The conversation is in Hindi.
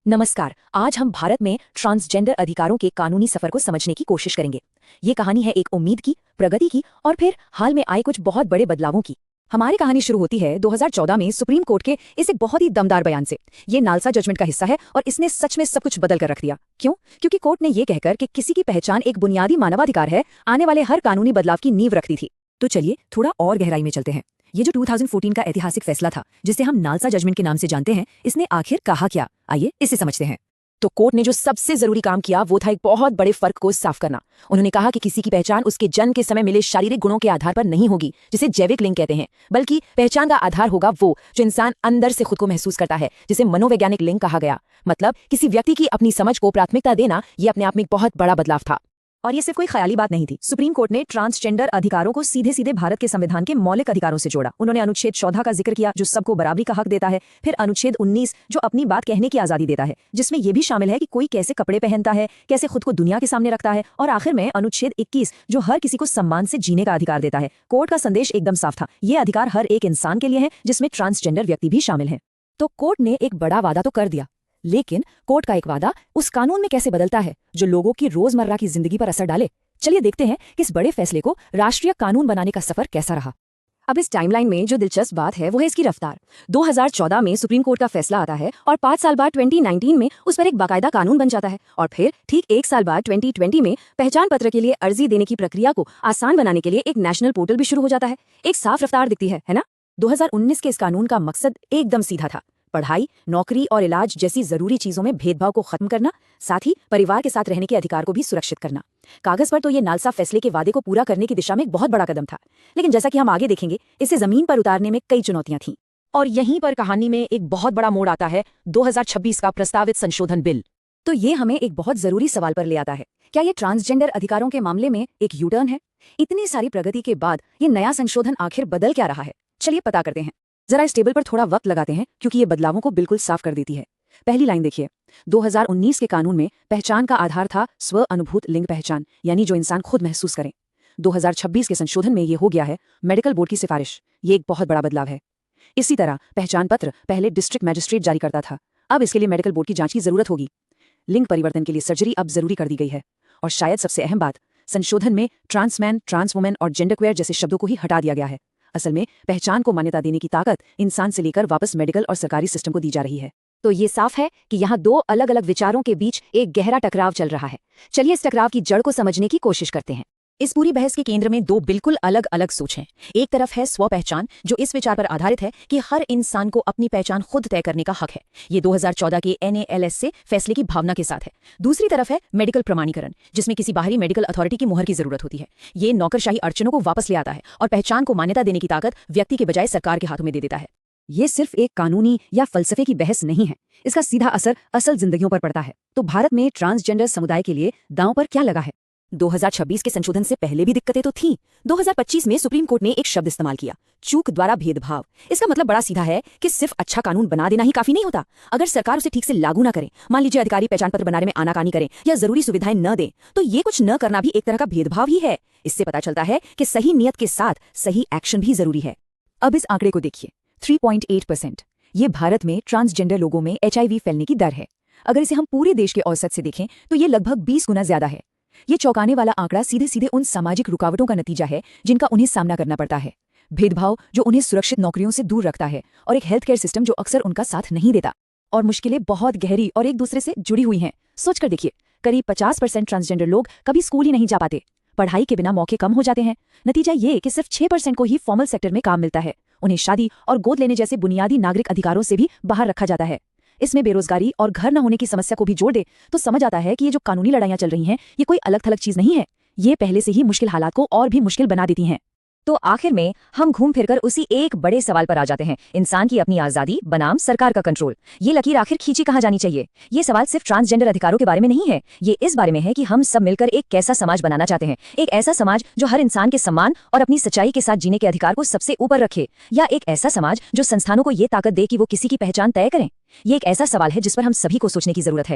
नमस्कार। आज हम भारत में ट्रांसजेंडर अधिकारों के कानूनी सफर को समझने की कोशिश करेंगे। ये कहानी है एक उम्मीद की, प्रगति की और फिर हाल में आए कुछ बहुत बड़े बदलावों की। हमारी कहानी शुरू होती है 2014 में सुप्रीम कोर्ट के इस एक बहुत ही दमदार बयान से। ये नालसा जजमेंट का हिस्सा है और इसने सच में सब कुछ बदल कर रख दिया। क्यों? क्योंकि कोर्ट ने ये कहकर कि किसी की पहचान एक बुनियादी मानवाधिकार है, आने वाले हर कानूनी बदलाव की नींव रखती थी। तो चलिए थोड़ा और गहराई में चलते हैं। ये जो 2014 का ऐतिहासिक फैसला था, जिसे हम नालसा जजमेंट के नाम से जानते हैं, इसने आखिर कहा क्या? आइए इसे समझते हैं। तो कोर्ट ने जो सबसे जरूरी काम किया वो था एक बहुत बड़े फर्क को साफ करना। उन्होंने कहा कि किसी की पहचान उसके जन्म के समय मिले शारीरिक गुणों के आधार पर नहीं होगी, जिसे जैविक लिंग कहते हैं, बल्कि पहचान का आधार होगा वो जो इंसान अंदर से खुद को महसूस करता है, जिसे मनोवैज्ञानिक लिंग कहा गया। मतलब किसी व्यक्ति की अपनी समझ को प्राथमिकता देना, ये अपने आप में एक बहुत बड़ा बदलाव था। और ये सिर्फ कोई ख्याली बात नहीं थी। सुप्रीम कोर्ट ने ट्रांसजेंडर अधिकारों को सीधे सीधे भारत के संविधान के मौलिक अधिकारों से जोड़ा। उन्होंने अनुच्छेद 14 का जिक्र किया, जो सबको बराबरी का हक देता है। फिर अनुच्छेद 19, जो अपनी बात कहने की आजादी देता है, जिसमें यह भी शामिल है कि कोई कैसे कपड़े पहनता है, कैसे खुद को दुनिया के सामने रखता है। और आखिर में अनुच्छेद 21, जो हर किसी को सम्मान से जीने का अधिकार देता है। कोर्ट का संदेश एकदम साफ था, ये अधिकार हर एक इंसान के लिए है, जिसमें ट्रांसजेंडर व्यक्ति भी शामिल है। तो कोर्ट ने एक बड़ा वादा तो कर दिया, लेकिन कोर्ट का एक वादा उस कानून में कैसे बदलता है जो लोगों की रोजमर्रा की जिंदगी पर असर डाले। चलिए देखते हैं कि इस बड़े फैसले को राष्ट्रीय कानून बनाने का सफर कैसा रहा। अब इस टाइमलाइन में जो दिलचस्प बात है वो है इसकी रफ्तार। 2014 में सुप्रीम कोर्ट का फैसला आता है और 5 साल बाद 2019 में उस पर एक बाकायदा कानून बन जाता है। और फिर ठीक 1 साल बाद 2020 में पहचान पत्र के लिए अर्जी देने की प्रक्रिया को आसान बनाने के लिए एक नेशनल पोर्टल भी शुरू हो जाता है। एक साफ रफ्तार दिखती है ना? 2019 के इस कानून का मकसद एकदम सीधा था, पढ़ाई, नौकरी और इलाज जैसी जरूरी चीजों में भेदभाव को खत्म करना, साथ ही परिवार के साथ रहने के अधिकार को भी सुरक्षित करना। कागज पर तो ये नालसा फैसले के वादे को पूरा करने की दिशा में एक बहुत बड़ा कदम था, लेकिन जैसा कि हम आगे देखेंगे, इसे जमीन पर उतारने में कई चुनौतियां थीं। और यहीं पर कहानी में एक बहुत बड़ा मोड़ आता है, 2026 का प्रस्तावित संशोधन बिल। तो ये हमें एक बहुत जरूरी सवाल पर ले आता है, क्या ये ट्रांसजेंडर अधिकारों के मामले में एक यू टर्न है? इतनी सारी प्रगति के बाद ये नया संशोधन आखिर बदल क्या रहा है? चलिए पता करते हैं। जरा इस टेबल पर थोड़ा वक्त लगाते हैं, क्योंकि ये बदलावों को बिल्कुल साफ कर देती है। पहली लाइन देखिए, 2019 के कानून में पहचान का आधार था स्व अनुभूत लिंग पहचान, यानी जो इंसान खुद महसूस करें। 2026 के संशोधन में ये हो गया है मेडिकल बोर्ड की सिफारिश। ये एक बहुत बड़ा बदलाव है। इसी तरह पहचान पत्र पहले डिस्ट्रिक्ट मैजिस्ट्रेट जारी करता था, अब इसके लिए मेडिकल बोर्ड की जांच की जरूरत होगी। लिंग परिवर्तन के लिए सर्जरी अब जरूरी कर दी गई है। और शायद सबसे अहम बात, संशोधन में ट्रांसमैन, ट्रांस वुमेन और जेंडरक्वेयर जैसे शब्दों को ही हटा दिया गया है। असल में पहचान को मान्यता देने की ताकत इंसान से लेकर वापस मेडिकल और सरकारी सिस्टम को दी जा रही है। तो ये साफ है कि यहाँ दो अलग अलग विचारों के बीच एक गहरा टकराव चल रहा है। चलिए इस टकराव की जड़ को समझने की कोशिश करते हैं। इस पूरी बहस के केंद्र में दो बिल्कुल अलग अलग सोच हैं। एक तरफ है स्व पहचान, जो इस विचार पर आधारित है कि हर इंसान को अपनी पहचान खुद तय करने का हक है। ये 2014 के NALS से फैसले की भावना के साथ है। दूसरी तरफ है मेडिकल प्रमाणीकरण, जिसमें किसी बाहरी मेडिकल अथॉरिटी की मुहर की जरूरत होती है। ये नौकरशाही अड़चनों को वापस ले आता है और पहचान को मान्यता देने की ताकत व्यक्ति के बजाय सरकार के हाथों में दे देता है। ये सिर्फ एक कानूनी या फलसफे की बहस नहीं है, इसका सीधा असर असल जिंदगियों पर पड़ता है। तो भारत में ट्रांसजेंडर समुदाय के लिए दांव पर क्या लगा है? 2026 के संशोधन से पहले भी दिक्कतें तो थीं। 2025 में सुप्रीम कोर्ट ने एक शब्द इस्तेमाल किया, चूक द्वारा भेदभाव। इसका मतलब बड़ा सीधा है कि सिर्फ अच्छा कानून बना देना ही काफी नहीं होता। अगर सरकार उसे ठीक से लागू ना करे, मान लीजिए अधिकारी पहचान पत्र बनाने में आनाकानी करें या जरूरी सुविधाएं न दें, तो ये कुछ न करना भी एक तरह का भेदभाव ही है। इससे पता चलता है कि सही नियत के साथ सही एक्शन भी जरूरी है। अब इस आंकड़े को देखिए, 3.8%। ये भारत में ट्रांसजेंडर लोगों में HIV फैलने की दर है। अगर इसे हम पूरे देश के औसत से देखें तो ये लगभग 20 गुना ज्यादा है। ये चौंकाने वाला आंकड़ा सीधे सीधे उन सामाजिक रुकावटों का नतीजा है जिनका उन्हें सामना करना पड़ता है। भेदभाव जो उन्हें सुरक्षित नौकरियों से दूर रखता है, और एक हेल्थ केयर सिस्टम जो अक्सर उनका साथ नहीं देता। और मुश्किलें बहुत गहरी और एक दूसरे से जुड़ी हुई हैं। सोचकर देखिए, करीब 50% ट्रांसजेंडर लोग कभी स्कूल ही नहीं जा पाते। पढ़ाई के बिना मौके कम हो जाते हैं। नतीजा ये कि सिर्फ 6% को ही फॉर्मल सेक्टर में काम मिलता है। उन्हें शादी और गोद लेने जैसे बुनियादी नागरिक अधिकारों से भी बाहर रखा जाता है। इसमें बेरोजगारी और घर न होने की समस्या को भी जोड़ दे तो समझ आता है कि ये जो कानूनी लड़ाइयां चल रही हैं, ये कोई अलग थलग चीज नहीं है। ये पहले से ही मुश्किल हालात को और भी मुश्किल बना देती हैं। तो आखिर में हम घूम फिरकर उसी एक बड़े सवाल पर आ जाते हैं, इंसान की अपनी आजादी बनाम सरकार का कंट्रोल। ये लकीर आखिर खींची कहाँ जानी चाहिए? ये सवाल सिर्फ ट्रांसजेंडर अधिकारों के बारे में नहीं है, ये इस बारे में है कि हम सब मिलकर एक कैसा समाज बनाना चाहते हैं। एक ऐसा समाज जो हर इंसान के सम्मान और अपनी सच्चाई के साथ जीने के अधिकार को सबसे ऊपर रखे, या एक ऐसा समाज जो संस्थानों को ये ताकत दे कि वो किसी की पहचान तय करें। ये एक ऐसा सवाल है जिस पर हम सभी को सोचने की जरूरत है।